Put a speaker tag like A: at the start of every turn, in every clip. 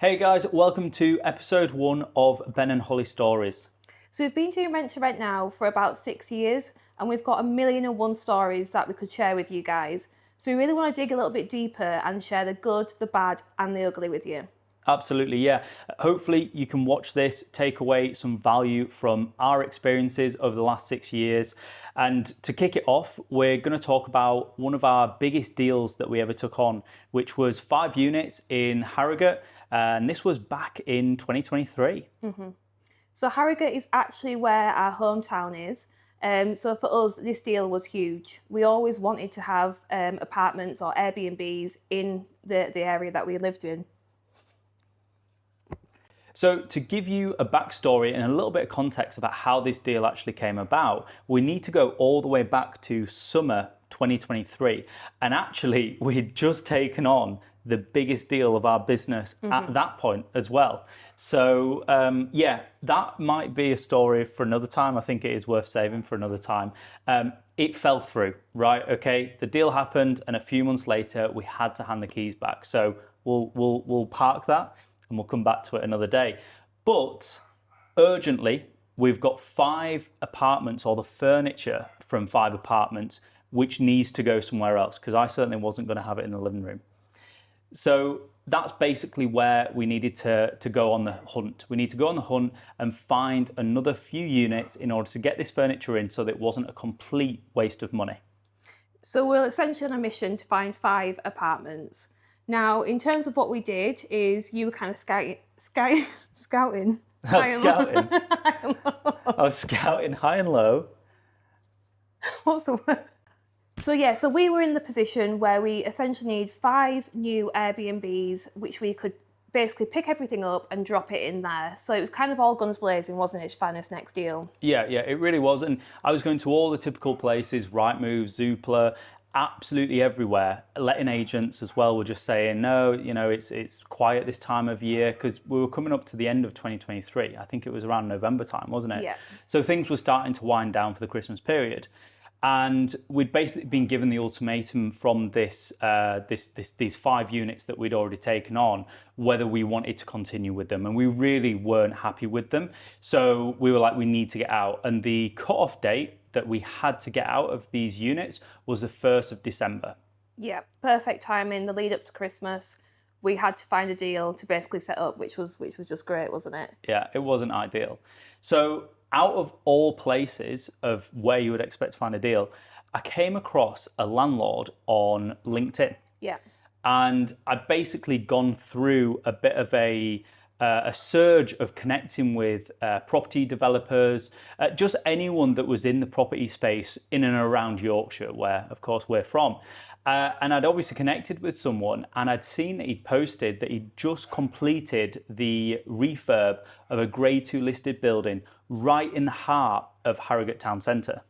A: Hey guys, welcome to episode 1 of Ben and Hollie Stories.
B: So we've been doing Rent to Rent now for about 6 years, and we've got 1,000,001 stories that we could share with you guys. So we really want to dig a little bit deeper and share the good, the bad, and the ugly with you.
A: Absolutely, yeah. Hopefully you can watch this, take away some value from our experiences over the last 6 years. And to kick it off, we're going to talk about one of our biggest deals that we ever took on, which was 5 units in Harrogate. And this was back in 2023.
B: So Harrogate is actually where our hometown is. So for us, this deal was huge. We always wanted to have apartments or Airbnbs in the area that we lived in.
A: So to give you a backstory and a little bit of context about how this deal actually came about, we need to go all the way back to summer 2023. And actually, we had just taken on the biggest deal of our business at that point as well. So that might be a story for another time. I think it is worth saving for another time. It fell through, right? Okay, the deal happened, and a few months later, we had to hand the keys back. So we'll park that, and we'll come back to it another day. But urgently, we've got 5 apartments, or the furniture from 5 apartments, which needs to go somewhere else, because I certainly wasn't going to have it in the living room. So that's basically where we needed to go on the hunt. We need to go on the hunt and find another few units in order to get this furniture in so that it wasn't a complete waste of money.
B: So we're essentially on a mission to find 5 apartments. Now, in terms of what we did, is you were kind of scouting.
A: I was scouting high and low.
B: What's the word? So we were in the position where we essentially need 5 new Airbnbs, which we could basically pick everything up and drop it in there. So it was kind of all guns blazing, wasn't it, to find this next deal? Yeah,
A: it really was. And I was going to all the typical places, Rightmove, Zoopla, absolutely everywhere. Letting agents as well were just saying, no, it's quiet this time of year, because we were coming up to the end of 2023. I think it was around November time, wasn't it?
B: Yeah.
A: So things were starting to wind down for the Christmas period. And we'd basically been given the ultimatum from these 5 units that we'd already taken on, whether we wanted to continue with them. And we really weren't happy with them. So we were like, we need to get out. And the cut-off date that we had to get out of these units was the 1st of December.
B: Yeah, perfect timing, the lead up to Christmas. We had to find a deal to basically set up, which was just great, wasn't it?
A: Yeah, it wasn't ideal. So out of all places of where you would expect to find a deal, I came across a landlord on LinkedIn.
B: Yeah.
A: And I'd basically gone through a bit of a surge of connecting with property developers, just anyone that was in the property space in and around Yorkshire, where, of course, we're from. And I'd obviously connected with someone, and I'd seen that he'd posted that he'd just completed the refurb of a Grade 2 listed building right in the heart of Harrogate Town Centre.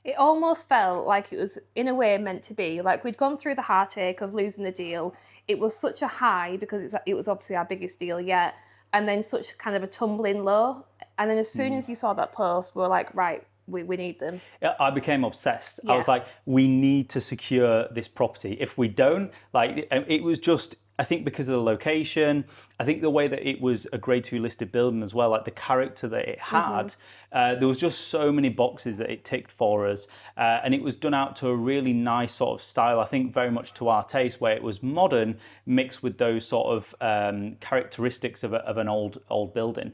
B: It almost felt like it was, in a way, meant to be. Like, we'd gone through the heartache of losing the deal. It was such a high, because it was obviously our biggest deal yet, and then such kind of a tumbling low. And then as soon as you saw that post, we were like, right, we need them.
A: I became obsessed.
B: Yeah.
A: I was like, we need to secure this property. If we don't, it was just, I think because of the location, I think the way that it was a Grade 2 listed building as well, like the character that it had, there was just so many boxes that it ticked for us. And it was done out to a really nice sort of style, I think very much to our taste, where it was modern mixed with those sort of characteristics of an old building.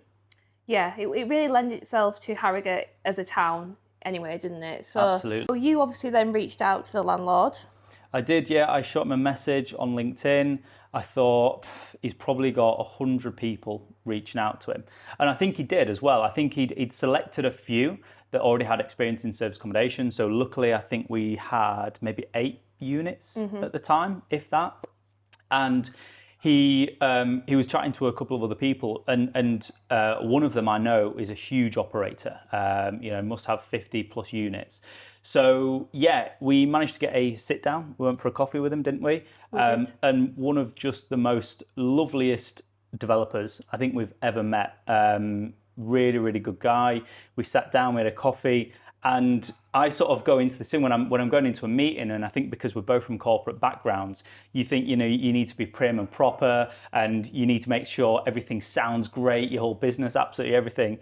B: Yeah, it really lended itself to Harrogate as a town anyway, didn't it? So
A: Absolutely.
B: You obviously then reached out to the landlord.
A: I did, yeah. I shot him a message on LinkedIn. I thought he's probably got 100 people reaching out to him. And I think he did as well. I think he'd selected a few that already had experience in service accommodation. So luckily, I think we had maybe 8 units at the time, if that. And he was chatting to a couple of other people, and one of them I know is a huge operator. Must have 50 plus units. So yeah, we managed to get a sit down. We went for a coffee with him, didn't we?
B: We did.
A: And one of just the most loveliest developers I think we've ever met. Really, really good guy. We sat down, we had a coffee, And I sort of go into this thing when I'm going into a meeting, and I think because we're both from corporate backgrounds, you think, you need to be prim and proper, and you need to make sure everything sounds great, your whole business, absolutely everything.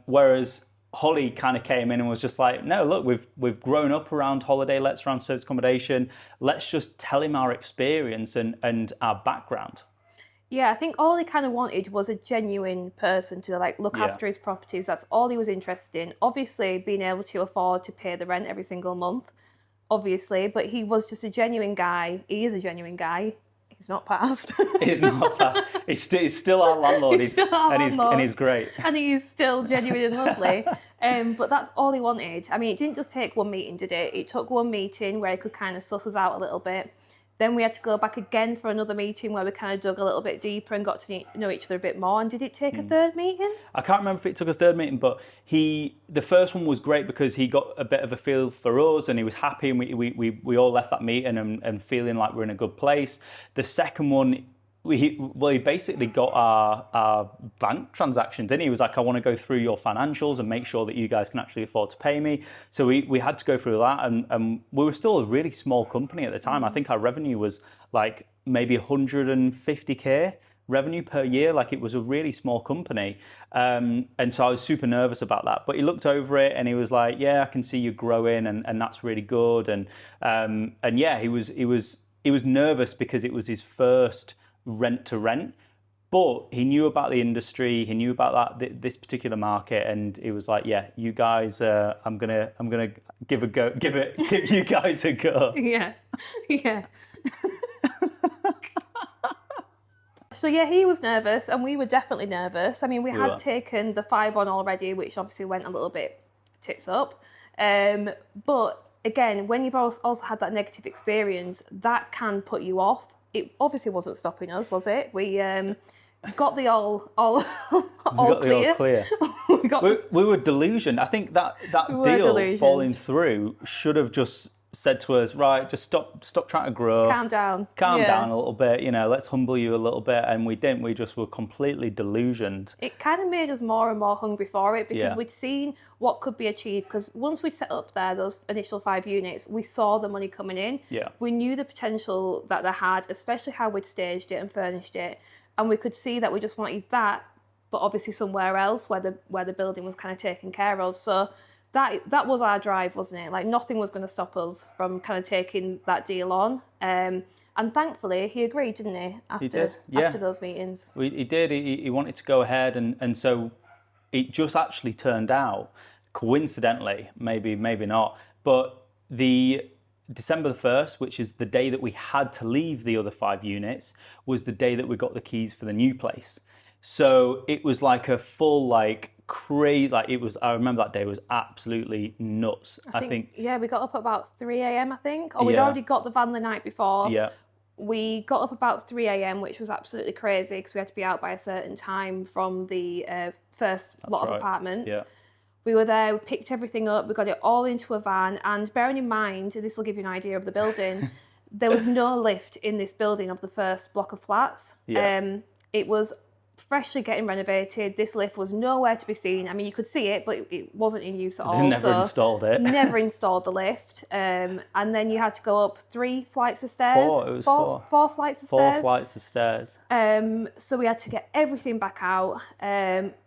A: Whereas Hollie kind of came in and was just like, no, look, we've grown up around holiday lets, around service accommodation. Let's just tell him our experience and our background.
B: Yeah, I think all he kind of wanted was a genuine person to like look after his properties. That's all he was interested in. Obviously, being able to afford to pay the rent every single month, obviously, but he was just a genuine guy. He is a genuine guy. He's not passed.
A: He's not passed. He's still our landlord. And he's great.
B: And he's still genuine and lovely. But that's all he wanted. I mean, it didn't just take one meeting, did it? It took one meeting where he could kind of suss us out a little bit. Then we had to go back again for another meeting where we kind of dug a little bit deeper and got to know each other a bit more. And did it take a third meeting?
A: I can't remember if it took a third meeting, but the first one was great because he got a bit of a feel for us and he was happy, and we all left that meeting and feeling like we're in a good place. The second one, he basically got our bank transactions, and he was like, I want to go through your financials and make sure that you guys can actually afford to pay me. So we had to go through that, and we were still a really small company at the time. I think our revenue was like maybe 150k revenue per year. Like, it was a really small company, and so I was super nervous about that. But he looked over it and he was like, yeah, I can see you growing, and that's really good. And yeah, he was nervous because it was his first rent to rent, but he knew about the industry, he knew about this particular market, and he was like, yeah, you guys, I'm gonna give you guys a go.
B: Yeah. So yeah, he was nervous and we were definitely nervous. I mean, we had taken the 5 on already, which obviously went a little bit tits up, but again, when you've also had that negative experience, that can put you off. It obviously wasn't stopping us, was it? We got the all clear.
A: We were delusioned. I think that deal falling through should have just said to us, right, just stop trying to grow.
B: Calm down
A: a little bit, let's humble you a little bit. And we didn't. We just were completely delusioned.
B: It kind of made us more and more hungry for it because we'd seen what could be achieved. Because once we'd set up there, those initial 5 units, we saw the money coming in.
A: Yeah.
B: We knew the potential that they had, especially how we'd staged it and furnished it. And we could see that we just wanted that, but obviously somewhere else where the building was kind of taken care of. So that was our drive, wasn't it? Like, nothing was going to stop us from kind of taking that deal on. And thankfully, he agreed, didn't he? After those meetings.
A: He did. He wanted to go ahead, and so it just actually turned out, coincidentally, maybe not, but the December the 1st, which is the day that we had to leave the other 5 units, was the day that we got the keys for the new place. So it was like a full, crazy, I remember that day was absolutely nuts. I think
B: yeah, we got up at about 3 a.m, I think. Or we'd already got the van the night before.
A: Yeah.
B: We got up about 3 a.m, which was absolutely crazy because we had to be out by a certain time from the first lot of apartments.
A: Yeah.
B: We were there, we picked everything up, we got it all into a van, and bearing in mind, this will give you an idea of the building, there was no lift in this building of the first block of flats.
A: Yeah.
B: It was freshly getting renovated. This lift was nowhere to be seen. I mean, you could see it, but it wasn't in use at all.
A: They never installed it.
B: Never installed the lift. And then you had to go up 3 flights of stairs.
A: 4. It was 4.
B: 4 flights of stairs.
A: 4 flights of stairs.
B: So we had to get everything back out,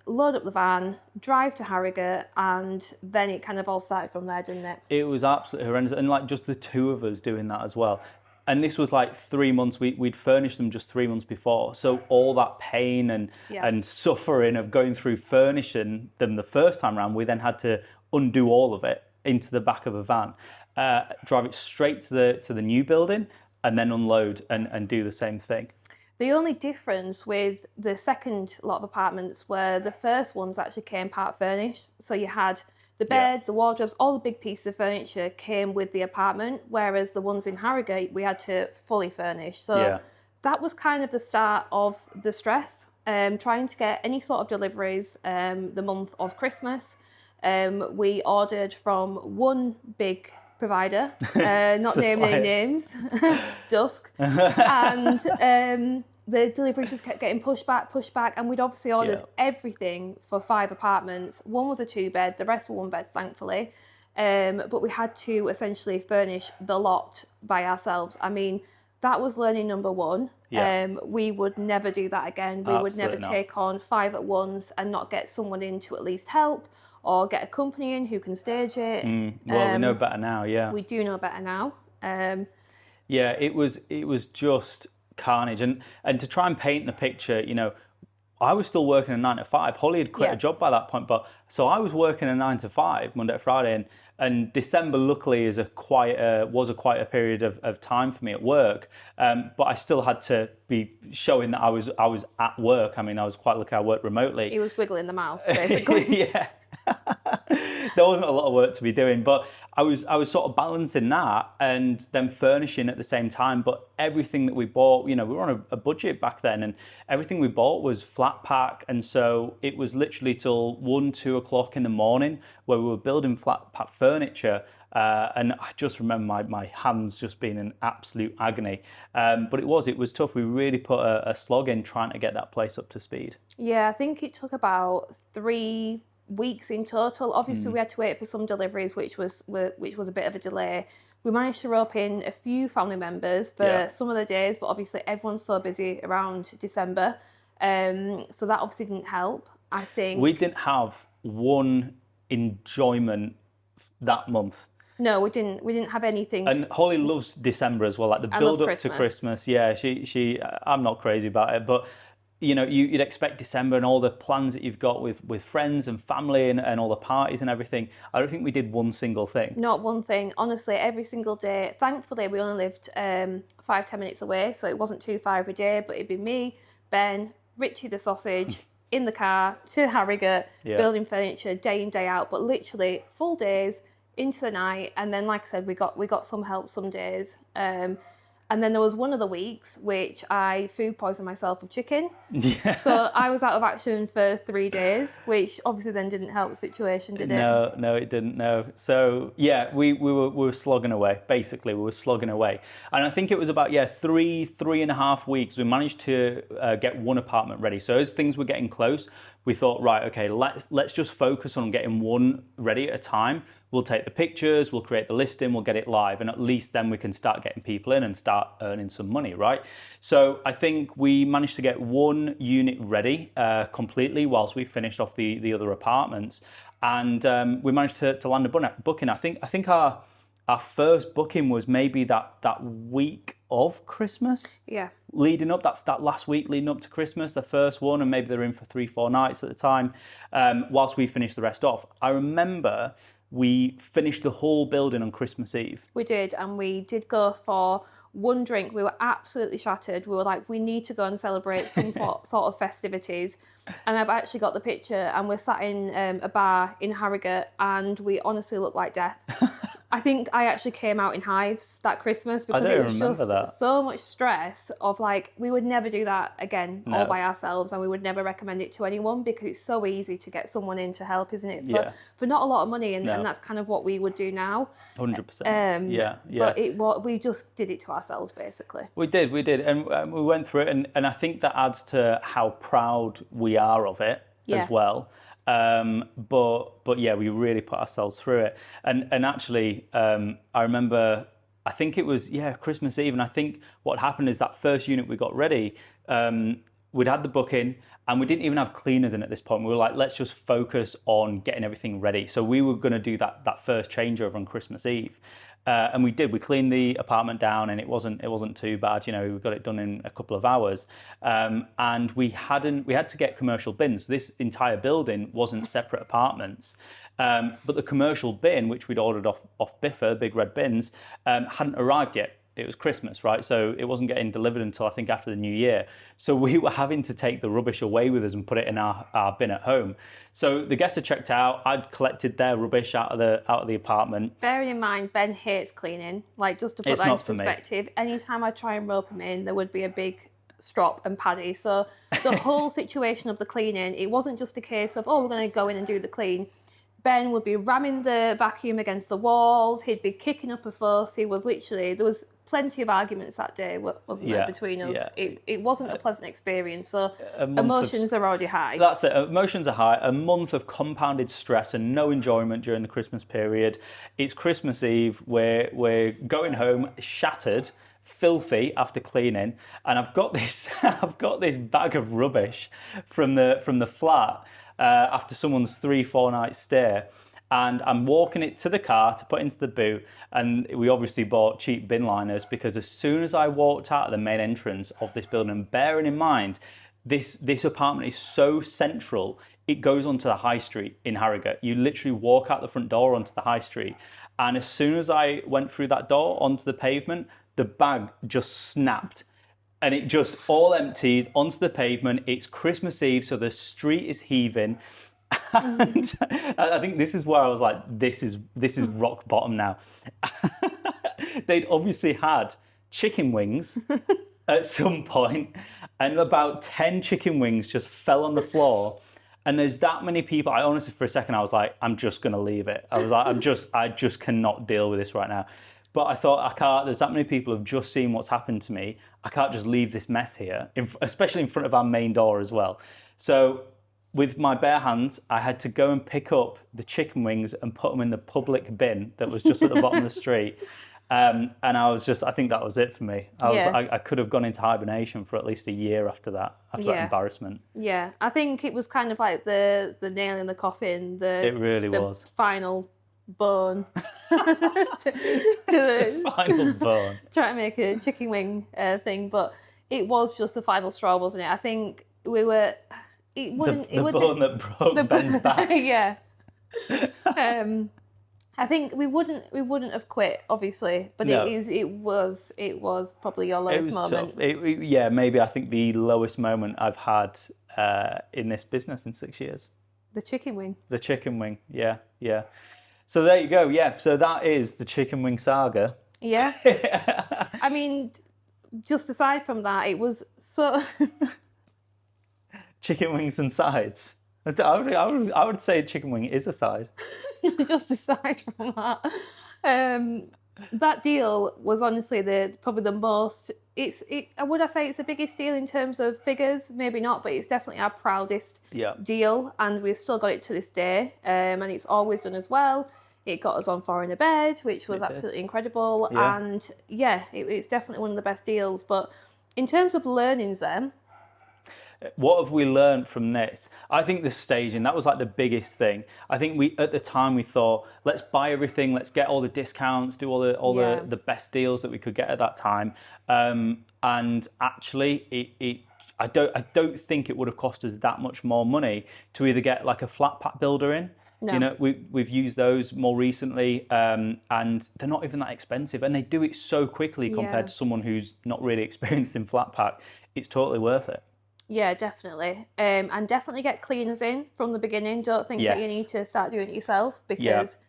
B: load up the van, drive to Harrogate, and then it kind of all started from there, didn't it?
A: It was absolutely horrendous. And just the 2 of us doing that as well. And this was 3 months, we'd furnished them just 3 months before. So all that pain and suffering of going through furnishing them the first time around, we then had to undo all of it into the back of a van, drive it straight to the new building, and then unload and do the same thing.
B: The only difference with the second lot of apartments were the first ones actually came part furnished. So you had the beds, the wardrobes, all the big pieces of furniture came with the apartment, whereas the ones in Harrogate, we had to fully furnish. So that was kind of the start of the stress, trying to get any sort of deliveries the month of Christmas. We ordered from one big provider, not naming any names, Dusk, and the delivery just kept getting pushed back, and we'd obviously ordered everything for 5 apartments. One was a 2-bed, the rest were 1 beds, thankfully. but we had to essentially furnish the lot by ourselves. I mean, that was learning number one.
A: Yeah.
B: We would never do that again. We would never
A: Absolutely not.
B: take on 5 at once and not get someone in to at least help, or get a company in who can stage it.
A: Well, we know better now, yeah.
B: We do know better now.
A: Yeah, it was just carnage. And to try and paint the picture, you know, I was still working a 9 to 5. Hollie had quit
B: Yeah.
A: a job by that point, but so I was working a 9 to 5 Monday to Friday, and December luckily was a quieter period of time for me at work. But I still had to be showing that I was at work. I mean, I was quite lucky I worked remotely.
B: He was wiggling the mouse, basically.
A: Yeah. There wasn't a lot of work to be doing, but I was sort of balancing that and then furnishing at the same time. But everything that we bought, you know, we were on a budget back then, and everything we bought was flat pack, and so it was literally till 1-2 o'clock in the morning where we were building flat pack furniture. And I just remember my hands just being in absolute agony. But it was tough. We really put a slog in trying to get that place up to speed.
B: Yeah, I think it took about 3 weeks in total. Obviously, we had to wait for some deliveries, which was a bit of a delay. We managed to rope in a few family members for some of the days, but obviously everyone's so busy around December, so that obviously didn't help. I think
A: We didn't have one enjoyment that month.
B: no, we didn't have anything.
A: And Holly loves December as well, like the build up to Christmas. Yeah, she I'm not crazy about it, but you know, you'd expect December and all the plans that you've got with friends and family and all the parties and everything. I don't think we did one single thing.
B: Not one thing. Honestly, every single day. Thankfully, we only lived 5-10 minutes away, so it wasn't too far every day. But it'd be me, Ben, Richie the sausage, in the car to Harrogate, building furniture day in, day out. But literally full days into the night. And then, like I said, we got some help some days. And then there was one of the weeks which I food poisoned myself with chicken.
A: Yeah.
B: So I was out of action for 3 days, which obviously then didn't help the situation, did it?
A: No, it didn't. No. So yeah, we were slogging away. Basically, we were slogging away, and I think it was about 3.5 weeks. We managed to get one apartment ready. So as things were getting close, we thought, right, okay, let's just focus on getting one ready at a time. We'll take the pictures, we'll create the listing, we'll get it live, and at least then we can start getting people in and start earning some money, right? So I think we managed to get one unit ready completely whilst we finished off the other apartments, and we managed to land a booking. I think our first booking was maybe that week of Christmas.
B: Yeah.
A: Leading up, that last week leading up to Christmas, the first one, and maybe they're in for 3-4 nights at the time, whilst we finished the rest off. I remember we finished the whole building on Christmas Eve.
B: We did, and we did go for one drink. We were absolutely shattered. We were like, we need to go and celebrate some sort of festivities. And I've actually got the picture, and we're sat in a bar in Harrogate, and we honestly look like death. I think I actually came out in hives that Christmas because it was just so much stress of like, we would never do that again all by ourselves, and we would never recommend it to anyone because it's so easy to get someone in to help, isn't it? For not a lot of money, and that's kind of what we would do now.
A: 100%.
B: But we just did it to ourselves, basically.
A: We did, and we went through it, and I think that adds to how proud we are of it as well. But yeah, we really put ourselves through it, and actually, I remember, I think it was Christmas Eve, and I think what happened is that first unit we got ready, we'd had the booking, and we didn't even have cleaners in at this point. We were like, let's just focus on getting everything ready. So we were going to do that first changeover on Christmas Eve. And we did. We cleaned the apartment down, and it wasn't too bad. You know, we got it done in a couple of hours. And we had to get commercial bins. This entire building wasn't separate apartments. But the commercial bin, which we'd ordered off Biffa, big red bins, hadn't arrived yet. It was Christmas, right? So it wasn't getting delivered until I think after the New Year. So we were having to take the rubbish away with us and put it in our bin at home. So the guests had checked out. I'd collected their rubbish out of the apartment.
B: Bearing in mind, Ben hates cleaning. Like, just to put that into perspective, anytime I try and rope him in, there would be a big strop and paddy. So the whole situation of the cleaning, it wasn't just a case of, we're going to go in and do the clean. Ben would be ramming the vacuum against the walls. He'd be kicking up a fuss. He was literally, there was plenty of arguments that day, wasn't there, between us?
A: Yeah.
B: It wasn't a pleasant experience, so
A: month
B: emotions are already high.
A: That's it. Emotions are high. A month of compounded stress and no enjoyment during the Christmas period. It's Christmas Eve. We're going home shattered, filthy after cleaning, and I've got this I've got this bag of rubbish from the flat after someone's 3-4 night stay. And I'm walking it to the car to put into the boot. And we obviously bought cheap bin liners because as soon as I walked out of the main entrance of this building, and bearing in mind, this apartment is so central, it goes onto the high street in Harrogate. You literally walk out the front door onto the high street. And as soon as I went through that door onto the pavement, the bag just snapped. And it just all empties onto the pavement. It's Christmas Eve, so the street is heaving. And I think this is where I was like, this is rock bottom now. They'd obviously had chicken wings at some point, and about 10 chicken wings just fell on the floor. And there's that many people. I honestly, for a second, I was like, I'm just going to leave it. I was like, I just cannot deal with this right now. But I thought, I can't, there's that many people who've just seen what's happened to me. I can't just leave this mess here, especially in front of our main door as well. So with my bare hands, I had to go and pick up the chicken wings and put them in the public bin that was just at the bottom of the street. And I think that was it for me. I could have gone into hibernation for at least a year after that embarrassment.
B: Yeah, I think it was kind of like the nail in the coffin.
A: It really was.
B: Final bone. to the
A: final bone.
B: Trying to make a chicken wing thing, but it was just a final straw, wasn't it? I think we were... The bone that broke Ben's back. Yeah. I think we wouldn't have quit, obviously, but no. it was probably your lowest moment.
A: Yeah, maybe I think the lowest moment I've had in this business in 6 years.
B: The chicken wing.
A: The chicken wing, yeah. So there you go, yeah. So that is the chicken wing saga.
B: Yeah. I mean, just aside from that, it was so...
A: Chicken wings and sides. I would say chicken wing is a side.
B: Just aside from that, that deal was honestly probably the most. Would I say it's the biggest deal in terms of figures? Maybe not, but it's definitely our proudest deal, and we've still got it to this day. And it's always done as well. It got us on Foreign a Bed, which was absolutely incredible, and it's definitely one of the best deals. But in terms of learnings, then.
A: What have we learned from this? I think the staging, that was like the biggest thing. I think at the time we thought, let's buy everything, let's get all the discounts, do all the best deals that we could get at that time. And actually, I don't think it would have cost us that much more money to either get like a flat pack builder in. No. You know, we've used those more recently, and they're not even that expensive, and they do it so quickly compared to someone who's not really experienced in flat pack. It's totally worth it.
B: Yeah, definitely. And definitely get cleaners in from the beginning. Don't think that you need to start doing it yourself, because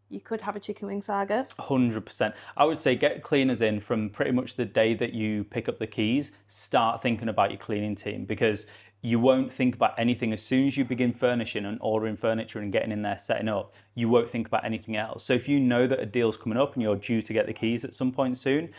B: you could have a chicken wing saga.
A: 100%. I would say get cleaners in from pretty much the day that you pick up the keys. Start thinking about your cleaning team, because you won't think about anything. As soon as you begin furnishing and ordering furniture and getting in there, setting up, you won't think about anything else. So if you know that a deal's coming up and you're due to get the keys at some point soon,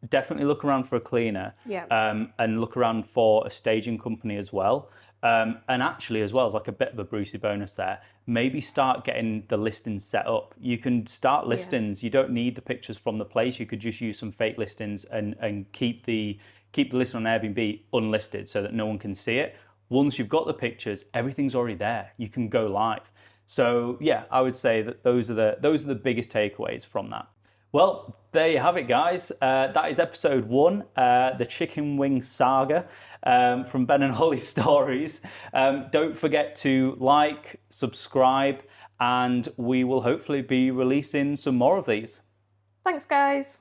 A: definitely look around for a cleaner, and look around for a staging company as well. And actually, as well, as like a bit of a Brucey bonus there, maybe start getting the listings set up. You can start listings. You don't need the pictures from the place. You could just use some fake listings and keep the listing on Airbnb unlisted so that no one can see it. Once you've got the pictures, everything's already there. You can go live. So yeah, I would say that those are the biggest takeaways from that. Well, there you have it, guys. That is episode 1, the chicken wing saga from Ben and Hollie Stories. Don't forget to like, subscribe, and we will hopefully be releasing some more of these.
B: Thanks, guys.